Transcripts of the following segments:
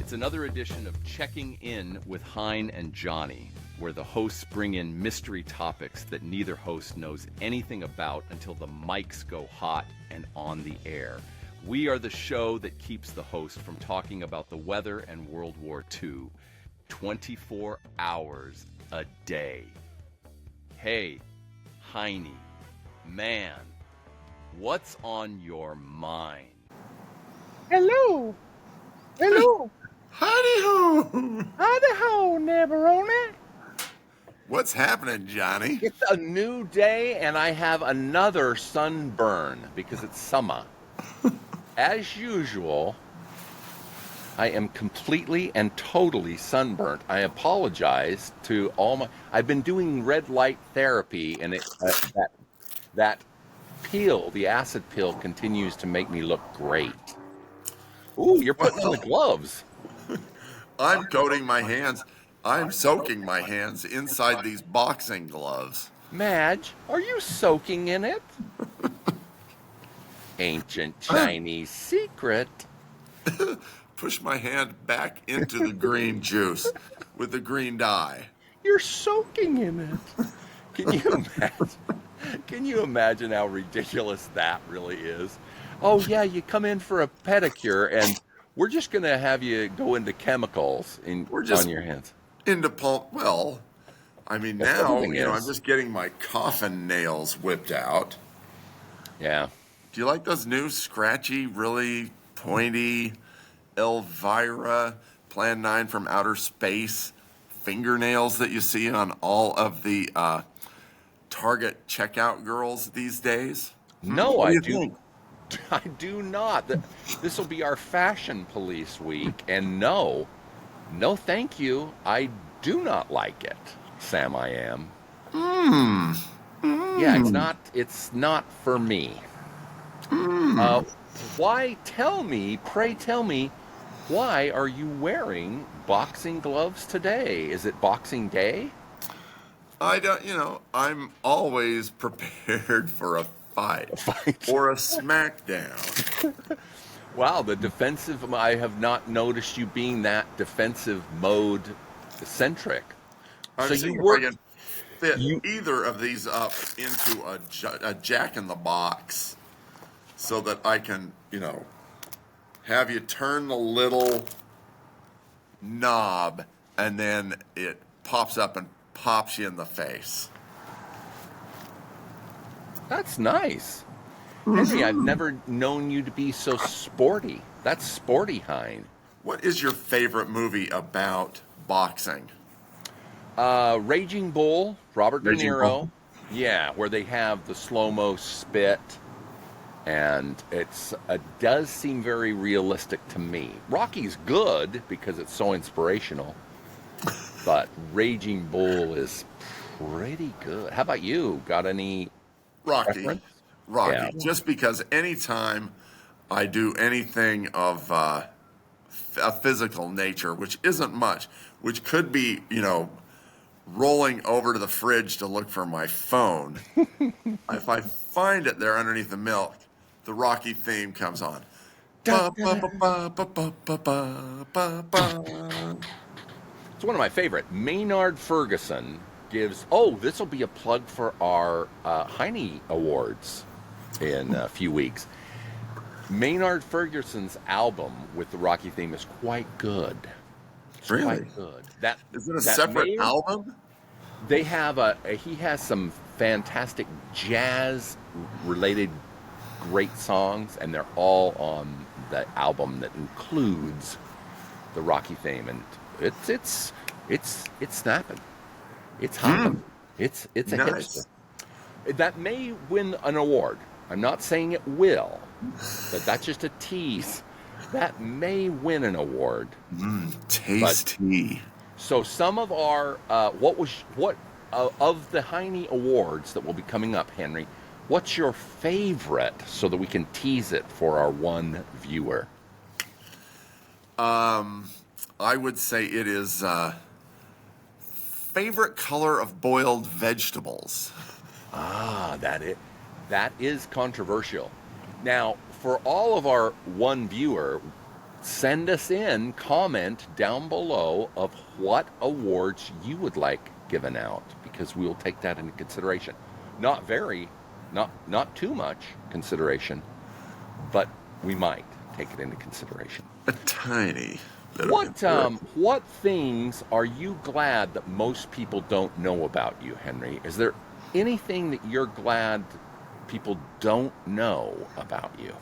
It's another edition of Checking In with Hein and Johnny, where the hosts bring in mystery topics that neither host knows anything about until the mics go hot and on the air. We are the show that keeps the host from talking about the weather and World War II 24 hours a day. Hey, Heine, man, what's on your mind? Hello. Hello. Howdy-ho! Howdy-ho, Neverona. What's happening, Johnny? It's a new day, and I have another sunburn because it's summer. As usual, I am completely and totally sunburnt. I apologize to all my... I've been doing red light therapy, and that peel, the acid peel, continues to make me look great. Ooh, you're putting on the gloves. I'm coating my hands. I'm soaking my hands inside these boxing gloves. Madge, are you soaking in it? Ancient Chinese secret. Push my hand back into the green juice with the green dye. You're soaking in it. Can you imagine how ridiculous that really is? Oh yeah, you come in for a pedicure and we're just going to have you go into chemicals on your hands. Well, I mean, now, I'm just getting my coffin nails whipped out. Yeah. Do you like those new scratchy, really pointy Elvira Plan 9 from outer space fingernails that you see on all of the Target checkout girls these days? No, What I do do. you think? I do not. This will be our fashion police week, and no, thank you. I do not like it, Sam. I am. Yeah, it's not for me. Why? Pray tell me, why are you wearing boxing gloves today? Is it Boxing Day? I'm always prepared for a fight or a smackdown. Wow, the defensive, I have not noticed you being that defensive mode centric. I'm So seeing you if work, I can fit either of these up into a jack in the box so that I can, have you turn the little knob and then it pops up and pops you in the face. That's nice. Henry, I've never known you to be so sporty. That's sporty, Hein. What is your favorite movie about boxing? Raging Bull, Robert De Raging Niro. Bull. Yeah, where they have the slow-mo spit. And it does seem very realistic to me. Rocky's good because it's so inspirational. But Raging Bull is pretty good. How about you? Got any Rocky. Yeah. Just because anytime I do anything of a physical nature, which isn't much, which could be, rolling over to the fridge to look for my phone, if I find it there underneath the milk, the Rocky theme comes on. Ba, ba, ba, ba, ba, ba, ba, ba, ba. It's one of my favorite. Maynard Ferguson gives... this will be a plug for our Heine Awards in a few weeks. Maynard Ferguson's album with the Rocky theme is quite good. It's Really? quite good. Is it a separate album? They have he has some fantastic jazz-related great songs, and they're all on the album that includes the Rocky theme, and it's snapping. It's hopping. It's a Nice. hipster. That may win an award. I'm not saying it will, but that's just a tease. That may win an award. Tasty. So some of our of the Heine Awards that will be coming up, Henry, what's your favorite so that we can tease it for our one viewer? I would say it is favorite color of boiled vegetables. That is controversial. Now, for all of our one viewer, send us in, comment down below of what awards you would like given out, because we'll take that into consideration. Not too much consideration, but we might take it into consideration. A tiny bit of consideration. What things are you glad that most people don't know about you, Henry? Is there anything that you're glad people don't know about you?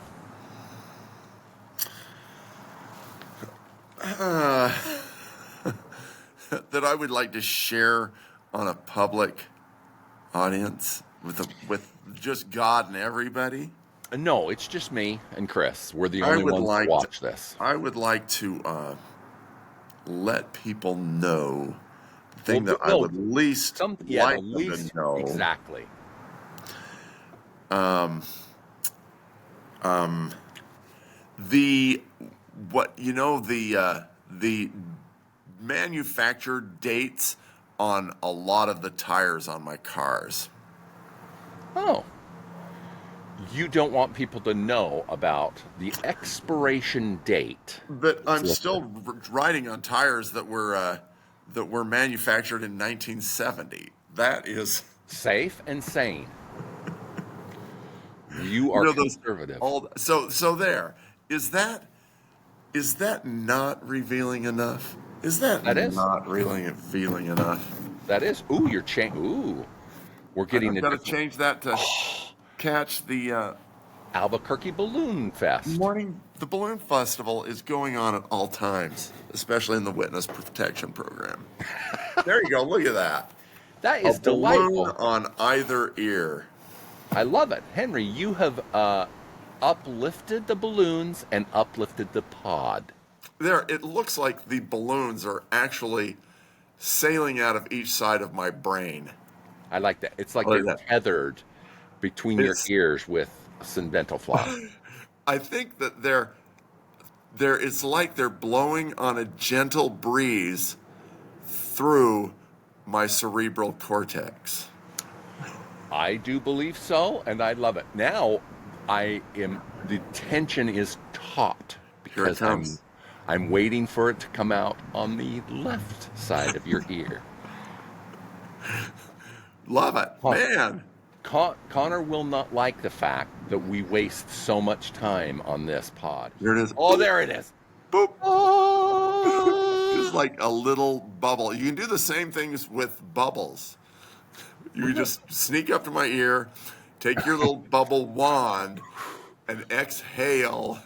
That I would like to share on a public audience with just God and everybody. No, it's just me and Chris. We're the only ones who watch this. I would like to let people know the thing that I would least like them to know. Exactly. The manufactured dates on a lot of the tires on my cars. Oh. You don't want people to know about the expiration date. But I'm still riding on tires that were manufactured in 1970. That is safe and sane. You are conservative. So there. Is that not revealing enough? Is that not revealing enough? That is. Ooh, we're getting. I've got to change that to catch the Albuquerque Balloon Fest. The Balloon Festival is going on at all times, especially in the Witness Protection Program. There you go. Look at that. That is delightful. Balloon on either ear. I love it. Henry, you have uplifted the balloons and uplifted the pod. It looks like the balloons are actually sailing out of each side of my brain. I like that. It's like they're tethered between your ears with some dental floss. I think that it's like they're blowing on a gentle breeze through my cerebral cortex. I do believe so, and I love it. Now, the tension is taut because I'm waiting for it to come out on the left side of your ear. Love it, man. Connor will not like the fact that we waste so much time on this pod. There it is. Oh, there it is. Boop. Oh. It's like a little bubble. You can do the same things with bubbles. You just sneak up to my ear, take your little bubble wand, and exhale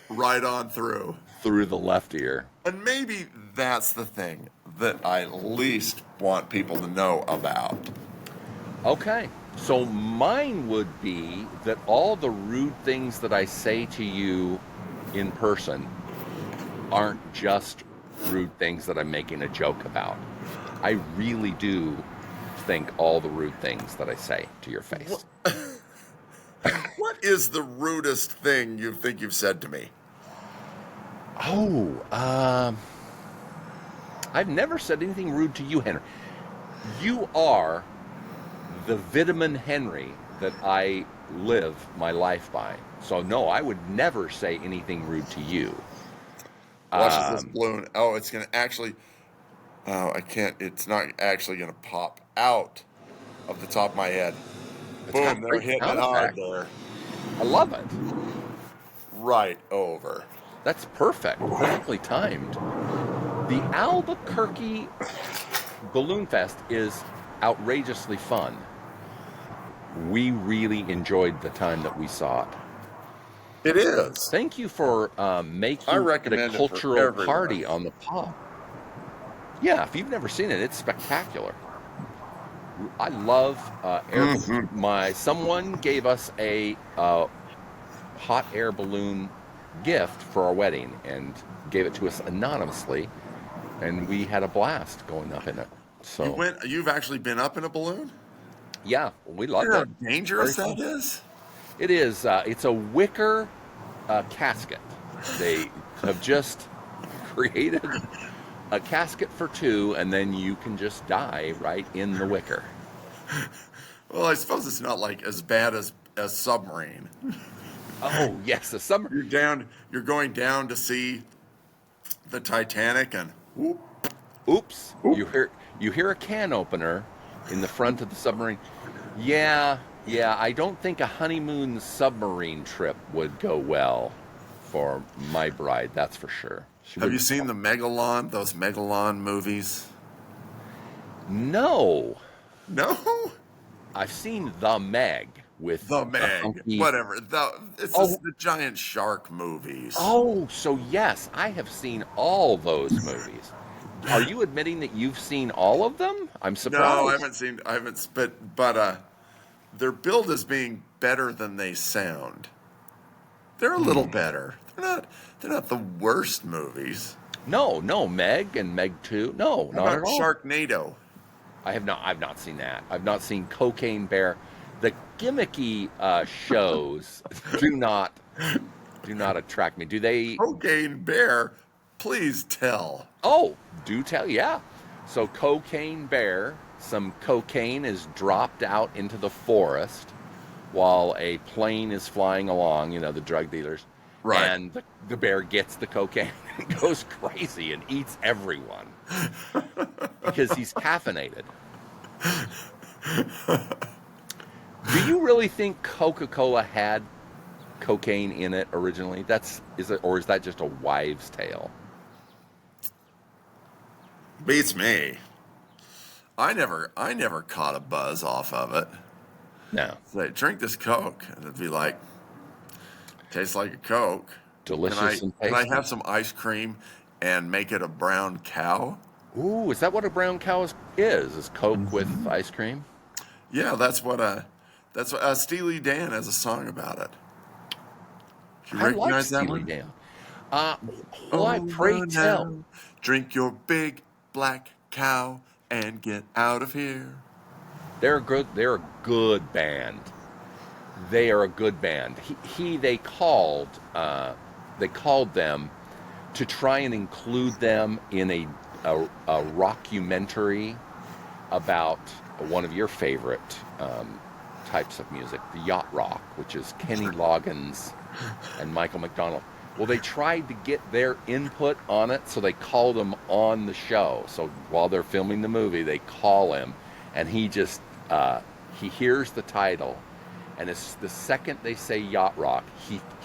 right on through. Through the left ear. And maybe that's the thing that I least want people to know about. Okay. So mine would be that all the rude things that I say to you in person aren't just rude things that I'm making a joke about. I really do think all the rude things that I say to your face. What is the rudest thing you think you've said to me? I've never said anything rude to you, Henry. You are the vitamin Henry that I live my life by. So no, I would never say anything rude to you. Watch this balloon. Oh, it's going to actually... Oh, I can't... It's not actually going to pop out of the top of my head. Boom, they're hitting it hard there. I love it. Right over. That's perfectly timed. The Albuquerque Balloon Fest is outrageously fun. We really enjoyed the time that we saw it. It is. Thank you for making it a cultural party on the pod. Yeah, if you've never seen it, it's spectacular. I love someone gave us a hot air balloon gift for our wedding and gave it to us anonymously, and we had a blast going up in it. So you've actually been up in a balloon? Yeah, we loved it. How dangerous that is? It is. It's a wicker casket. They have just created a casket for two, and then you can just die right in the wicker. Well, I suppose it's not like as bad as Submarine. Oh yes, the summer. You're going down to see the Titanic, and whoop, Oops, whoop. you hear a can opener in the front of the submarine. Yeah, yeah. I don't think a honeymoon submarine trip would go well for my bride. That's for sure. She Have you would. seen those Megalon movies? No, No, I've seen The Meg with the the Meg, hunky. whatever. Oh, The giant shark movies. oh. So yes, I have seen all those movies. Are you admitting that you've seen all of them? I'm No, surprised. I haven't, but they're billed as being better than they sound. They're a little better. They're not the worst movies. No, no, Meg and Meg 2. No, How not about at all. Sharknado? I've not seen that. I've not seen Cocaine Bear. The gimmicky shows do not attract me. Do they? Cocaine Bear, please tell. Oh, do tell, yeah. So Cocaine Bear, some cocaine is dropped out into the forest while a plane is flying along, you know, the drug dealers. Right. And the bear gets the cocaine and goes crazy and eats everyone because he's caffeinated. Do you really think Coca-Cola had cocaine in it originally? Or is that just a wives' tale? Beats me. I never caught a buzz off of it. No. Say, drink this Coke, and it'd be like, tastes like a Coke. Delicious and Can I tasty. have some ice cream and make it a brown cow? Ooh, is that what a brown cow is? Is Coke with ice cream? Yeah, that's what Steely Dan has a song about it. Do you I like recognize that Steely one? Dan. Well, I pray Over tell. now, drink your big black cow and get out of here. They're good. They're a good band. They are a good band. They called them to try and include them in a rockumentary about one of your favorite types of music, the yacht rock, which is Kenny Loggins and Michael McDonald. Well, they tried to get their input on it, so they called him on the show. So while they're filming the movie, they call him, and he just he hears the title, and it's the second they say yacht rock,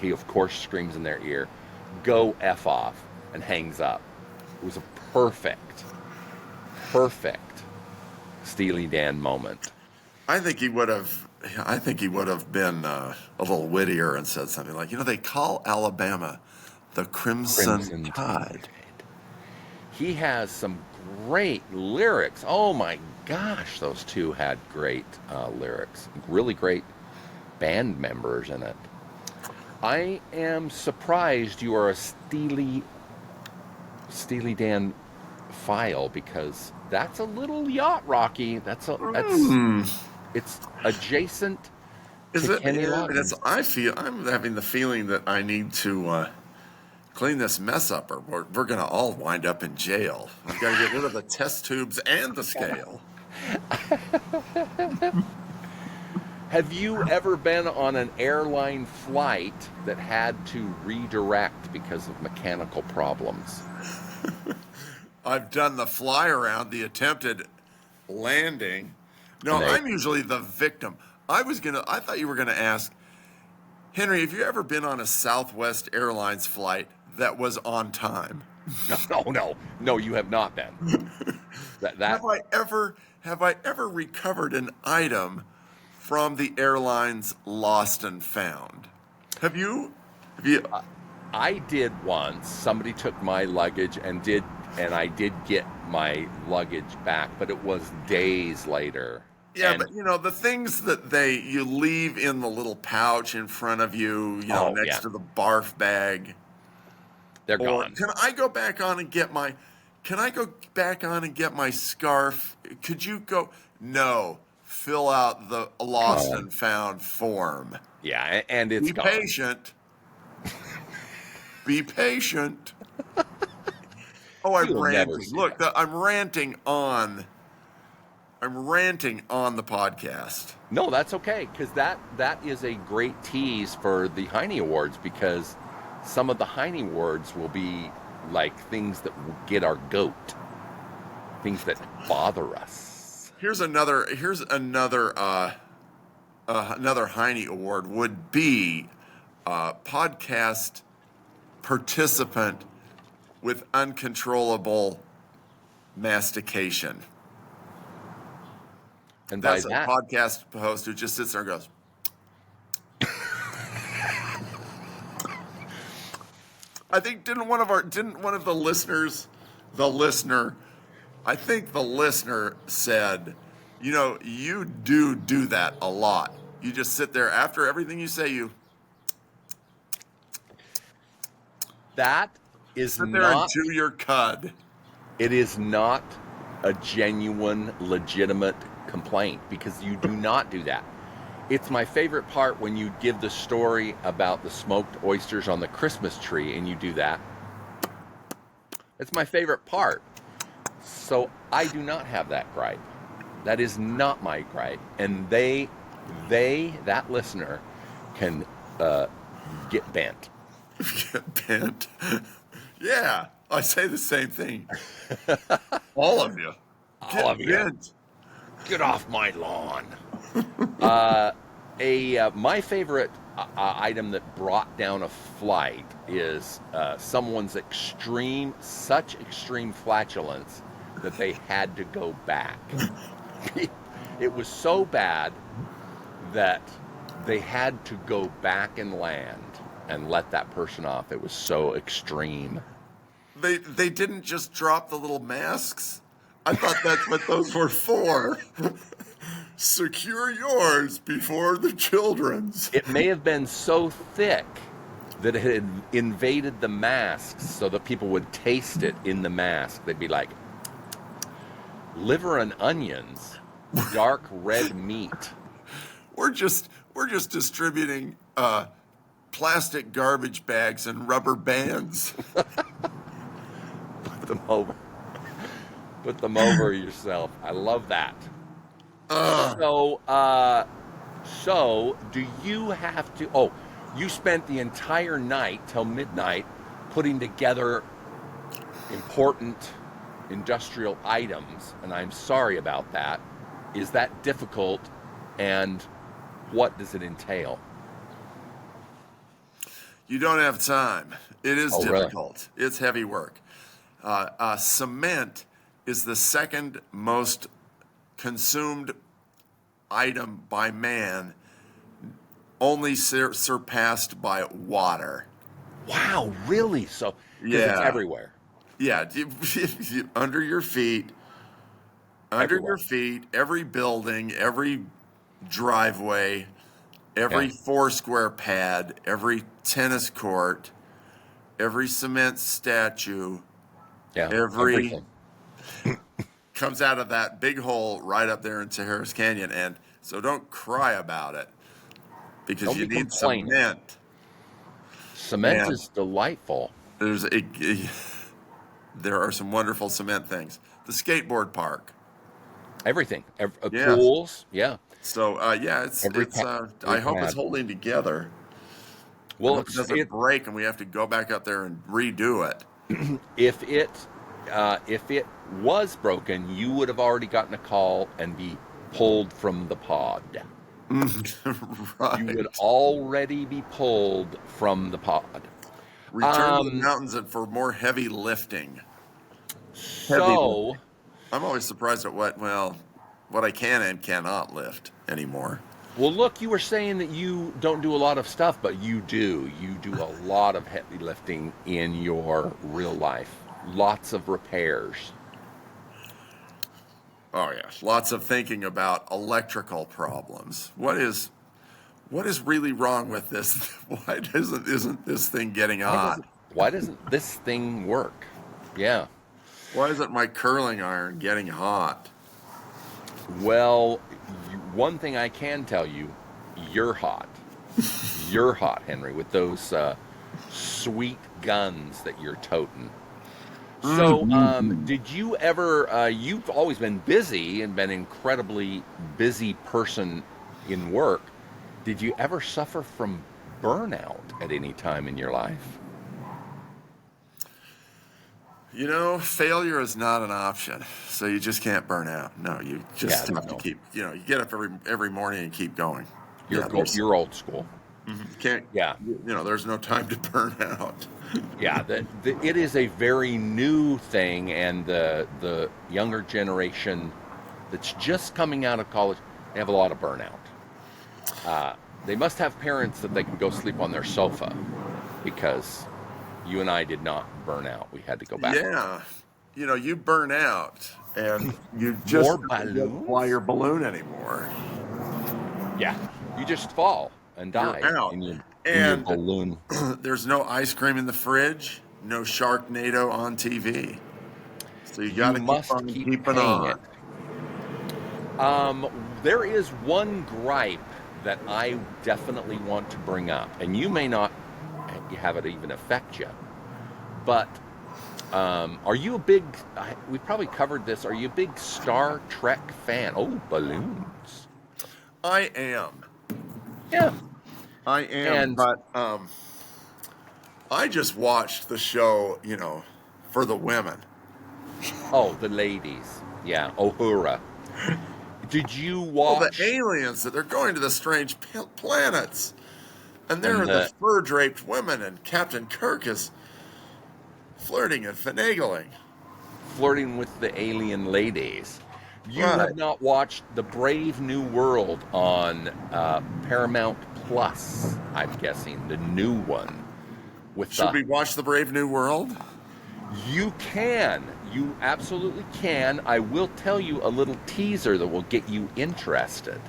he of course screams in their ear, "Go F off," and hangs up. It was a perfect Steely Dan moment. I think he would have. I think he would have been a little wittier and said something like, they call Alabama the Crimson Tide. He has some great lyrics. Oh my gosh, those two had great lyrics. Really great band members in it. I am surprised you are a Steely Dan file, because that's a little yacht rocky. It's adjacent Is to it? Kenny Yeah, Loggins. I'm having the feeling that I need to clean this mess up, or we're going to all wind up in jail. We've got to get rid of the test tubes and the scale. Have you ever been on an airline flight that had to redirect because of mechanical problems? I've done the fly around, the attempted landing. No, And they- I'm usually the victim. I thought you were gonna ask, Henry, have you ever been on a Southwest Airlines flight that was on time? No, you have not been. That Have I ever recovered an item from the airline's lost and found? Have you? I did once. Somebody took my luggage and I did get my luggage back, but it was days later. Yeah, And- but the things that you leave in the little pouch in front of you, next to the barf bag. They're Or gone. can I go back on and get my scarf? Could you go? No. Fill out the lost and found form. Yeah, and it's Be gone. patient. Be patient. Oh, I'm You'll never ranting. see Look, I'm ranting on I'm ranting on the podcast. No, that's okay, because that is a great tease for the Heine Awards, because some of the Heine Awards will be like things that will get our goat, things that bother us. Here's another Heine Award would be podcast participant with uncontrollable mastication. And That's by a that, podcast host who just sits there and goes. I think didn't one of the listeners, I think the listener said, you do that a lot. You just sit there after everything you say, you that is sit there and not, chew your cud. it is not a genuine, legitimate complaint, because you do not do that. It's my favorite part when you give the story about the smoked oysters on the Christmas tree and you do that. It's my favorite part. So I do not have that gripe. That is not my gripe. And that listener can get bent. Get bent. Yeah, I say the same thing. All of you. All of you. Bent. Get off my lawn. My favorite item that brought down a flight is someone's such extreme flatulence that they had to go back. It was so bad that they had to go back and land and let that person off. It was so extreme. They didn't just drop the little masks. I thought that's what those were for. Secure yours before the children's. It may have been so thick that it had invaded the masks so that people would taste it in the mask. They'd be like, liver and onions, dark red meat. We're just distributing plastic garbage bags and rubber bands. Put them over. Put them over yourself. I love that. So do you have to? Oh, you spent the entire night till midnight putting together important industrial items, and I'm sorry about that. Is that difficult, and what does it entail? You don't have time. It is difficult. Really? It's heavy work. Cement is the second most consumed item by man, only surpassed by water. Wow, really? So, because it's everywhere. Yeah, under your feet, every building, every driveway, every foursquare pad, every tennis court, every cement statue, everything comes out of that big hole right up there into Harris Canyon. And so don't cry about it, because you need cement. Cement is delightful. There are some wonderful cement things. The skateboard park. Everything. Pools. Yeah. So, I hope it's holding together. Well, it doesn't break and we have to go back up there and redo it. If it was broken, you would have already gotten a call and be pulled from the pod. Right. You would already be pulled from the pod. Return to the mountains for more heavy lifting. So, I'm always surprised at what I can and cannot lift anymore. Well, look, you were saying that you don't do a lot of stuff, but you do. You do a lot of heavy lifting in your real life. Lots of repairs. Oh, yeah. Lots of thinking about electrical problems. What is really wrong with this? Why isn't this thing getting hot? Why doesn't this thing work? Yeah. Why isn't my curling iron getting hot? Well, one thing I can tell you, you're hot. You're hot, Henry, with those sweet guns that you're toting. So, did you ever, you've always been busy and been an incredibly busy person in work. Did you ever suffer from burnout at any time in your life? You know, failure is not an option, so you just can't burn out. No, you just have to No. keep. You know, you get up every morning and keep going. You're old school. Can't. Yeah. You know, there's no time to burn out. Yeah, it is a very new thing, and the younger generation that's just coming out of college, they have a lot of burnout. They must have parents that they can go sleep on their sofa, because you and I did not burn out. We had to go back. Yeah, you know, you burn out, and you just More don't balloons? fly your balloon anymore. Yeah, you just fall and die You're out. in your And balloon. there's no ice cream in the fridge, no Sharknado on TV. So you got to keep keeping on. There is one gripe that I definitely want to bring up, and you may not have it even affect you, but are you a big, we probably covered this, are you a big Star Trek fan? Oh, balloons. I am. Yeah. I am, but I just watched the show, you know, for the women. Oh, the ladies. Yeah, Uhura. Did you Well, watch? the aliens that they're going to the strange planets, and there And are the fur-draped women, and Captain Kirk is flirting and finagling. Flirting with the alien ladies. You Right. have not watched The Brave New World on Paramount Plus, I'm guessing, the new one. Should we watch The Brave New World? You can. You absolutely can. I will tell you a little teaser that will get you interested.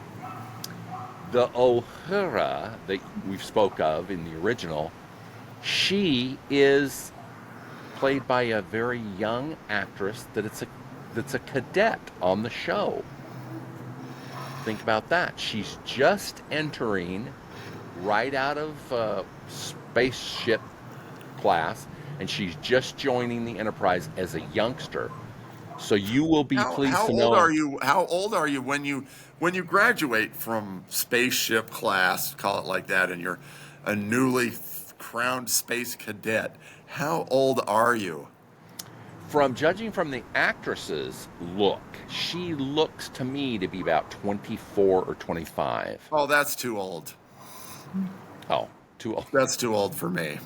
The Uhura that we spoke of in the original, she is played by a very young actress that's a cadet on the show. Think about that. She's just entering right out of spaceship class, and she's just joining the Enterprise as a youngster. So you will be pleased to know. How old are you when you graduate from spaceship class, call it like that, and you're a newly crowned space cadet? How old are you? From judging from the actress's look, she looks to me to be about 24 or 25. Oh, that's too old. Oh, too old. That's too old for me.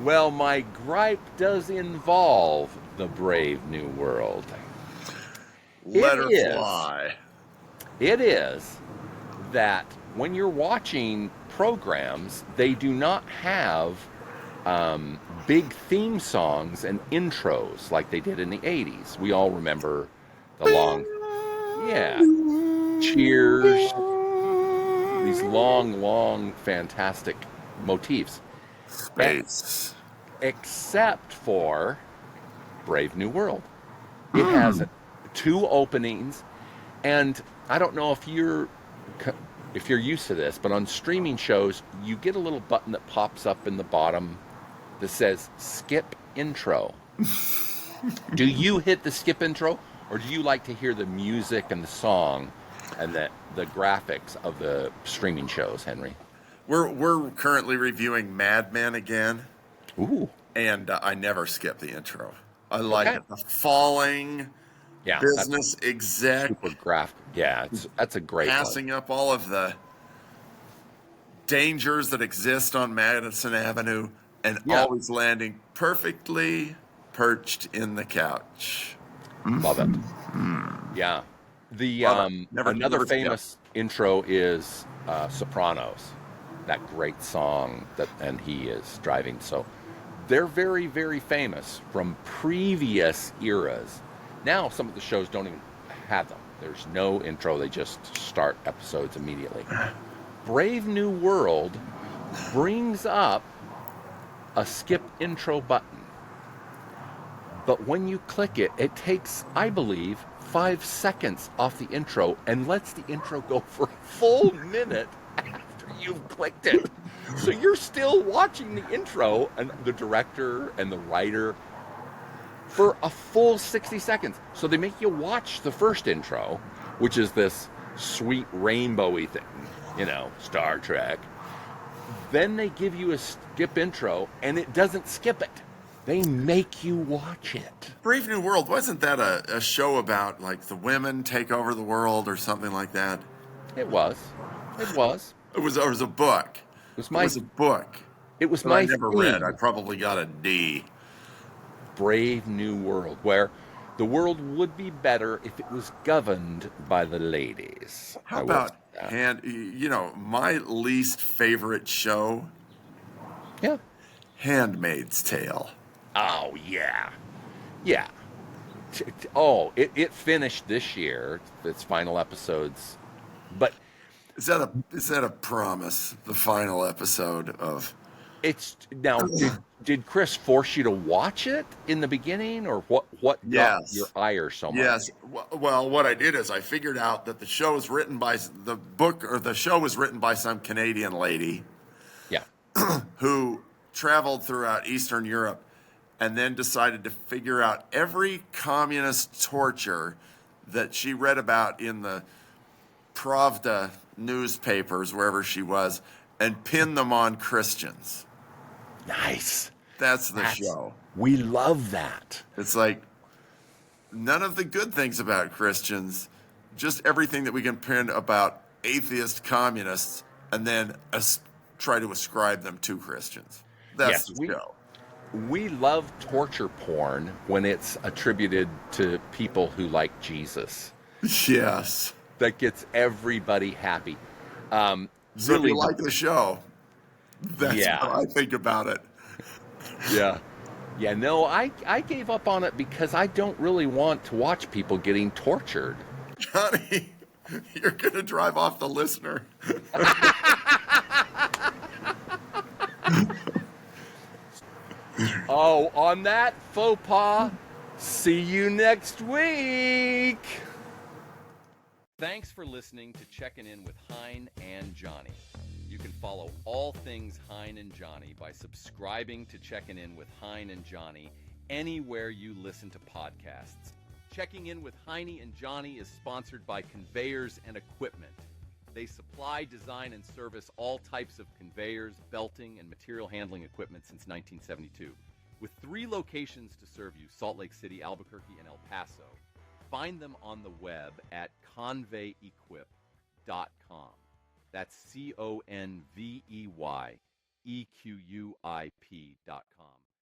Well, my gripe does involve The Brave New World. Let her fly. It is that when you're watching programs, they do not have big theme songs and intros like they did in the 80s. We all remember the long, cheers, these long, fantastic motifs. Space. Except for Brave New World. It has 2 openings, and I don't know if you're used to this, but on streaming shows, you get a little button that pops up in the bottom that says skip intro. Do you hit the skip intro, or do you like to hear the music and the song and the graphics of the streaming shows, Henry? We're currently reviewing Mad Men again. Ooh. And I never skip the intro. I like it. The falling business exec. Super graphic. Yeah, that's a great passing up all of the dangers that exist on Madison Avenue and always landing perfectly perched in the couch. Love it. Yeah. The another famous intro is Sopranos. That great song and he is driving. So they're very, very famous from previous eras. Now some of the shows don't even have them. There's no intro. They just start episodes immediately. Brave New World brings up a skip intro button. But when you click it, it takes, I believe, 5 seconds off the intro and lets the intro go for a full minute after you've clicked it. So you're still watching the intro and the director and the writer for a full 60 seconds. So they make you watch the first intro, which is this sweet rainbowy thing, Star Trek. Then they give you a skip intro, and it doesn't skip it. They make you watch it. Brave New World, wasn't that a show about like the women take over the world or something like that? It was. It was. It was a book. It was a book. It was that my I never theme. read. I probably got a D. Brave New World, where the world would be better if it was governed by the ladies. How about my least favorite show? Yeah. Handmaid's Tale. Oh, yeah. Yeah. It finished this year, its final episodes. But is that a promise, the final episode of it's now did Chris force you to watch it in the beginning, or what got your ire so much? Yes. Well, what I did is I figured out that the show was written by some Canadian lady. Yeah. Who traveled throughout Eastern Europe and then decided to figure out every communist torture that she read about in the Pravda newspapers, wherever she was, and pin them on Christians. Nice. That's the show. We love that. It's like none of the good things about Christians, just everything that we can pin about atheist communists, and then try to ascribe them to Christians. That's the show. We love torture porn when it's attributed to people who like Jesus. Yes. That gets everybody happy. So really, if you like the show, that's what I think about it. Yeah. Yeah, no, I gave up on it because I don't really want to watch people getting tortured. Johnny, you're going to drive off the listener. Oh, on that faux pas, see you next week. Thanks for listening to Checking In with Hein and Johnny. You can follow all things Hein and Johnny by subscribing to Checking In with Hein and Johnny anywhere you listen to podcasts. Checking In with Heine and Johnny is sponsored by Conveyors and Equipment. They supply, design, and service all types of conveyors, belting, and material handling equipment since 1972. With 3 locations to serve you, Salt Lake City, Albuquerque, and El Paso. Find them on the web at conveyequip.com. That's ConveyeEquuip.com.